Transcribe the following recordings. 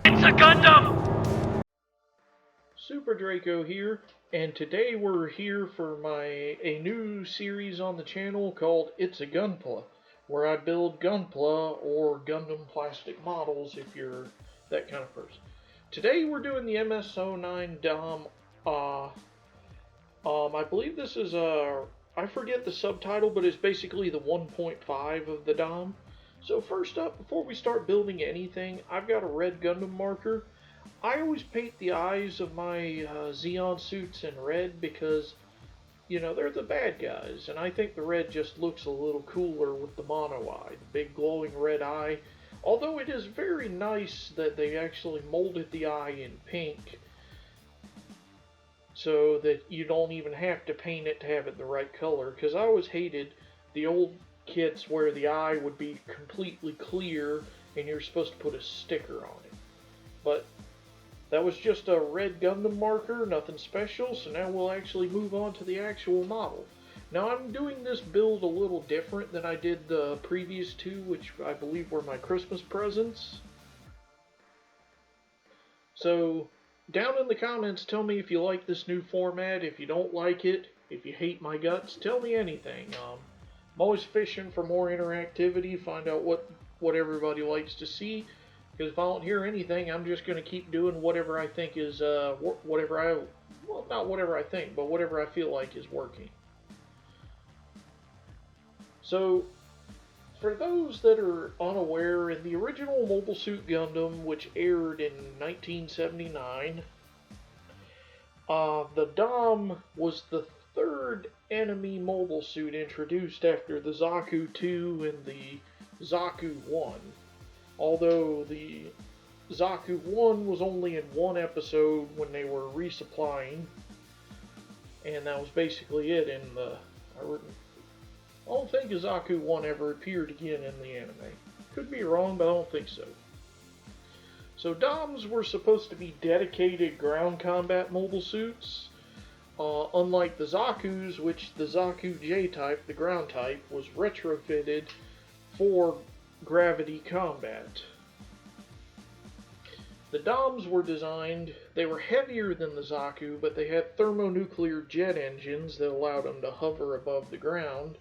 It's a Gundam! Super Draco here, and today we're here for a new series on the channel called It's a GunPla, where I build GunPla or Gundam plastic models if you're that kind of person. Today we're doing the MS-09 Dom. I believe this is I forget the subtitle, but it's basically the 1.5 of the Dom. So first up, before we start building anything, I've got a red Gundam marker. I always paint the eyes of my Xeon suits in red because, you know, they're the bad guys, and I think the red just looks a little cooler with the mono eye, the big glowing red eye. Although it is very nice that they actually molded the eye in pink so that you don't even have to paint it to have it the right color, because I always hated the old kits where the eye would be completely clear and you're supposed to put a sticker on it. But that was just a red Gundam marker, nothing special, so now we'll actually move on to the actual model. Now I'm doing this build a little different than I did the previous two, which I believe were my Christmas presents. So down in the comments, tell me if you like this new format, if you don't like it, if you hate my guts, tell me anything. I'm always fishing for more interactivity, find out what everybody likes to see. Because if I don't hear anything, I'm just going to keep doing whatever I think is, well, not whatever I think, but whatever I feel like is working. So, for those that are unaware, in the original Mobile Suit Gundam, which aired in 1979, the Dom was the third enemy mobile suit introduced after the Zaku 2 and the Zaku 1. Although the Zaku 1 was only in one episode when they were resupplying, and that was basically it in the... I don't think Zaku 1 ever appeared again in the anime. Could be wrong, but I don't think so. So Doms were supposed to be dedicated ground combat mobile suits, unlike the Zakus, which the Zaku J-type, the ground type, was retrofitted for gravity combat. The Doms were designed, they were heavier than the Zaku, but they had thermonuclear jet engines that allowed them to hover above the ground,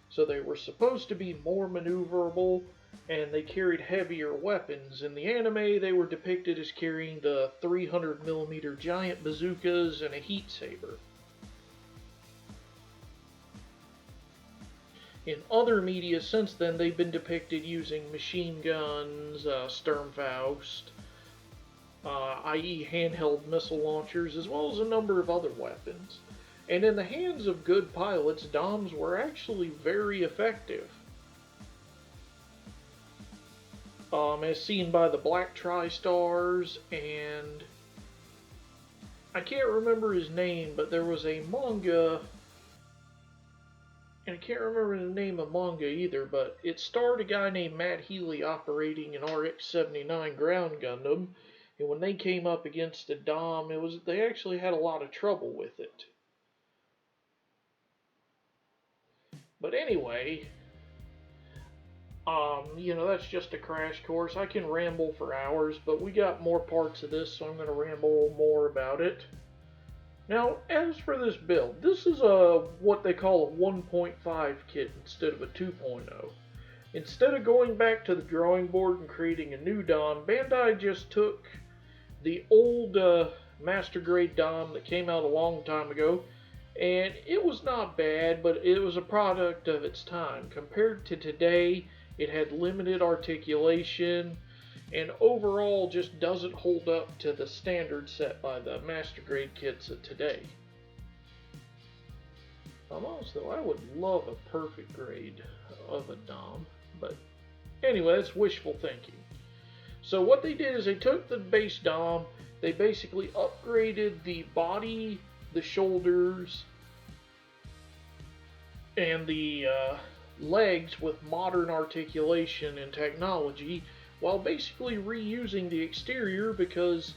so they were supposed to be more maneuverable, and they carried heavier weapons. In the anime, they were depicted as carrying the 300mm giant bazookas and a heat saber. In other media since then, they've been depicted using machine guns, Sturmfaust, i.e. handheld missile launchers, as well as a number of other weapons. And in the hands of good pilots, Doms were actually very effective. As seen by the Black Tri-Stars, and I can't remember his name, but there was a manga, and I can't remember the name of manga either, but it starred a guy named Matt Healy operating an RX-79 ground Gundam, and when they came up against a Dom, they actually had a lot of trouble with it. But anyway, you know, that's just a crash course. I can ramble for hours, but we got more parts of this, so I'm going to ramble more about it. Now, as for this build, this is what they call a 1.5 kit instead of a 2.0. Instead of going back to the drawing board and creating a new Dom, Bandai just took the old Master Grade Dom that came out a long time ago, and it was not bad, but it was a product of its time. Compared to today, it had limited articulation, and overall just doesn't hold up to the standards set by the Master Grade kits of today. If I'm honest though, I would love a perfect grade of a Dom, but anyway, that's wishful thinking. So what they did is they took the base Dom, they basically upgraded the body, the shoulders, and the legs with modern articulation and technology, while basically reusing the exterior, because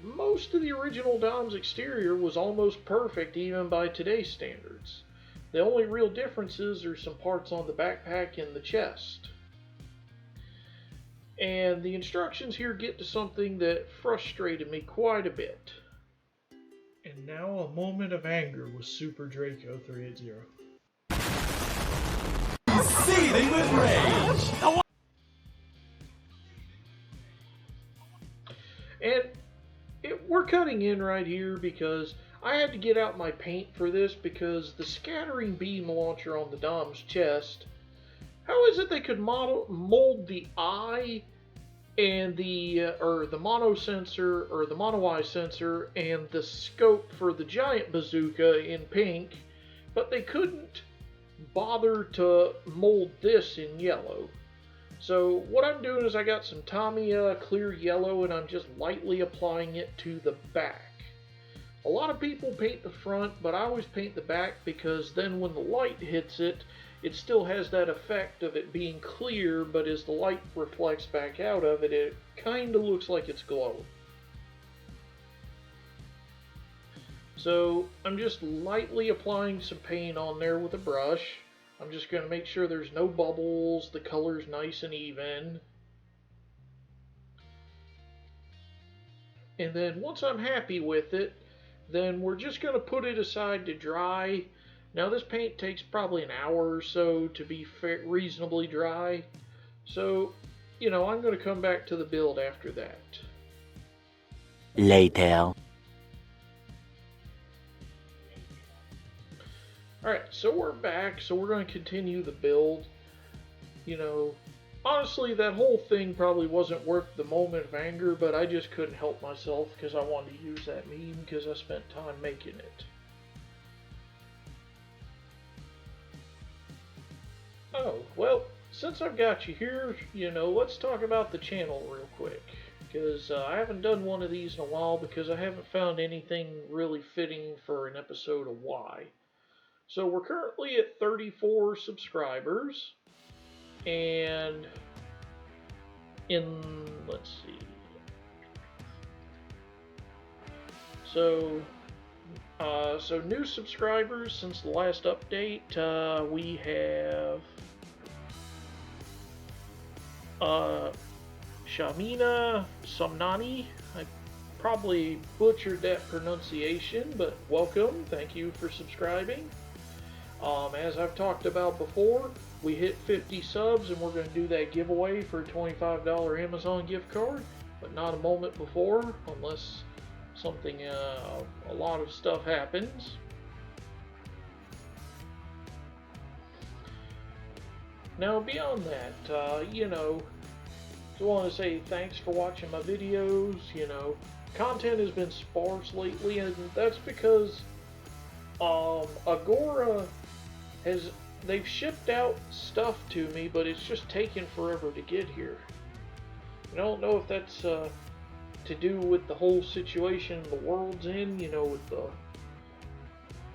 most of the original Dom's exterior was almost perfect even by today's standards. The only real differences are some parts on the backpack and the chest. And the instructions here get to something that frustrated me quite a bit. And now a moment of anger with Super Draco 380. Seething with rage! And we're cutting in right here because I had to get out my paint for this because the scattering beam launcher on the Dom's chest, how is it they could mold the eye and the mono sensor or the mono eye sensor and the scope for the giant bazooka in pink, but they couldn't bother to mold this in yellow. So what I'm doing is I got some Tamiya clear yellow and I'm just lightly applying it to the back. A lot of people paint the front, but I always paint the back because then when the light hits it, it still has that effect of it being clear, but as the light reflects back out of it, it kind of looks like it's glowing. So I'm just lightly applying some paint on there with a brush. I'm just going to make sure there's no bubbles, the color's nice and even. And then once I'm happy with it, then we're just going to put it aside to dry. Now this paint takes probably an hour or so to be reasonably dry. So, I'm going to come back to the build after that. Later. Alright, so we're back, so we're going to continue the build. Honestly, that whole thing probably wasn't worth the moment of anger, but I just couldn't help myself because I wanted to use that meme because I spent time making it. Oh, well, since I've got you here, let's talk about the channel real quick. Because I haven't done one of these in a while because I haven't found anything really fitting for an episode of Why. So we're currently at 34 subscribers. And let's see. So new subscribers since the last update, we have Shamina Somnani. I probably butchered that pronunciation, but welcome. Thank you for subscribing. As I've talked about before, we hit 50 subs and we're going to do that giveaway for a $25 Amazon gift card, but not a moment before unless something, a lot of stuff happens. Now beyond that, I want to say thanks for watching my videos. Content has been sparse lately, and that's because Agora they've shipped out stuff to me, but it's just taken forever to get here. I don't know if that's to do with the whole situation the world's in, with the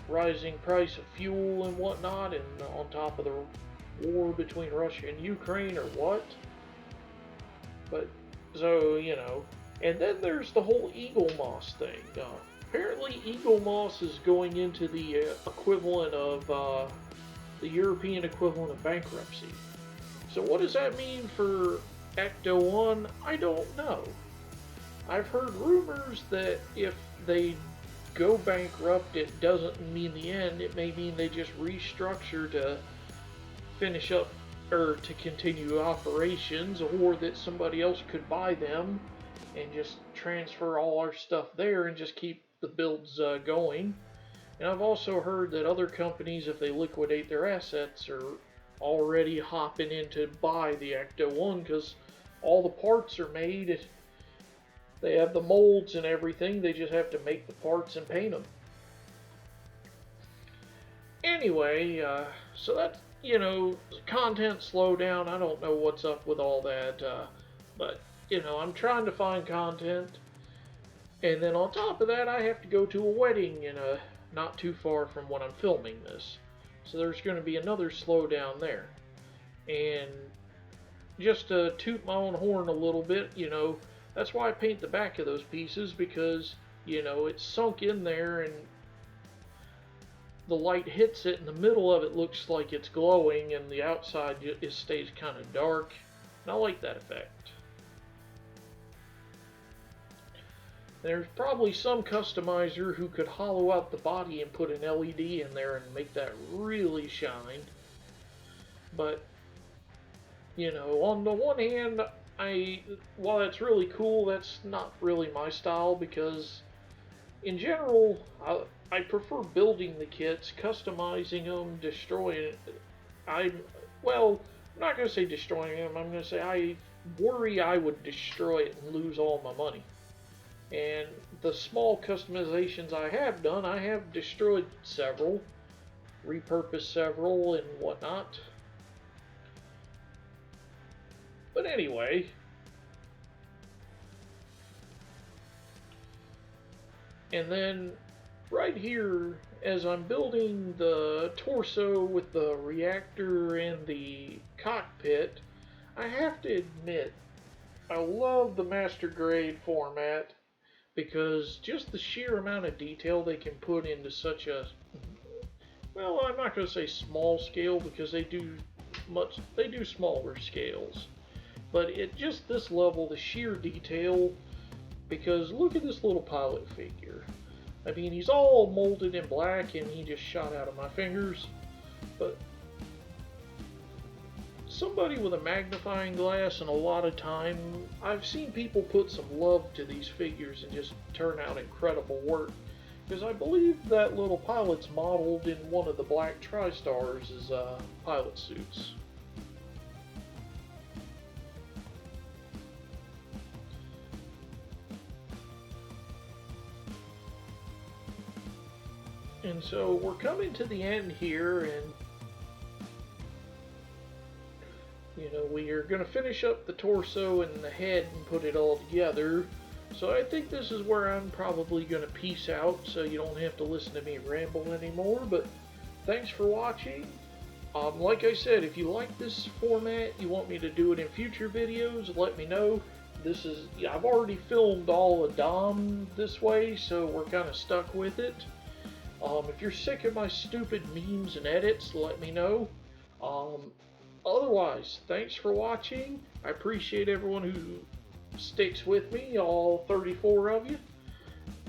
rising price of fuel and whatnot, and on top of the war between Russia and Ukraine, or what. But, so, and then there's the whole Eagle Moss thing. Apparently Eagle Moss is going into the equivalent of the European equivalent of bankruptcy. So what does that mean for Ecto 1? I don't know. I've heard rumors that if they go bankrupt, it doesn't mean the end. It may mean they just restructure to finish up or to continue operations, or that somebody else could buy them and just transfer all our stuff there and just keep the builds going. And I've also heard that other companies, if they liquidate their assets, are already hopping in to buy the Ecto 1 because all the parts are made. They have the molds and everything. They just have to make the parts and paint them. Anyway, so that's, content slowdown. I don't know what's up with all that. But, I'm trying to find content. And then on top of that, I have to go to a wedding not too far from when I'm filming this. So there's going to be another slowdown there. And just to toot my own horn a little bit, that's why I paint the back of those pieces, because, it's sunk in there and the light hits it, and the middle of it looks like it's glowing, and the outside stays kind of dark. And I like that effect. There's probably some customizer who could hollow out the body and put an LED in there and make that really shine. But, you know, on the one hand, while that's really cool, that's not really my style because, in general, I prefer building the kits, customizing them, destroying it. Well, I'm not going to say destroying them, I'm going to say I worry I would destroy it and lose all my money. And the small customizations I have done, I have destroyed several, repurposed several, and whatnot. But anyway, and then right here, as I'm building the torso with the reactor and the cockpit, I have to admit, I love the master grade format because just the sheer amount of detail they can put into such a, well, I'm not going to say small scale because they do smaller scales, but at just this level, the sheer detail, because look at this little pilot figure. I mean, he's all molded in black and he just shot out of my fingers, but somebody with a magnifying glass and a lot of time, I've seen people put some love to these figures and just turn out incredible work. Because I believe that little pilot's modeled in one of the black TriStars' pilot suits. And so we're coming to the end here, and you know, we are going to finish up the torso and the head and put it all together. So I think this is where I'm probably going to peace out so you don't have to listen to me ramble anymore. But thanks for watching. Like I said, if you like this format, you want me to do it in future videos, let me know. I've already filmed all of Dom this way, so we're kind of stuck with it. If you're sick of my stupid memes and edits, let me know. Otherwise, thanks for watching. I appreciate everyone who sticks with me, all 34 of you.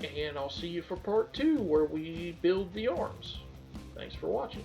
And I'll see you for part 2 where we build the arms. Thanks for watching.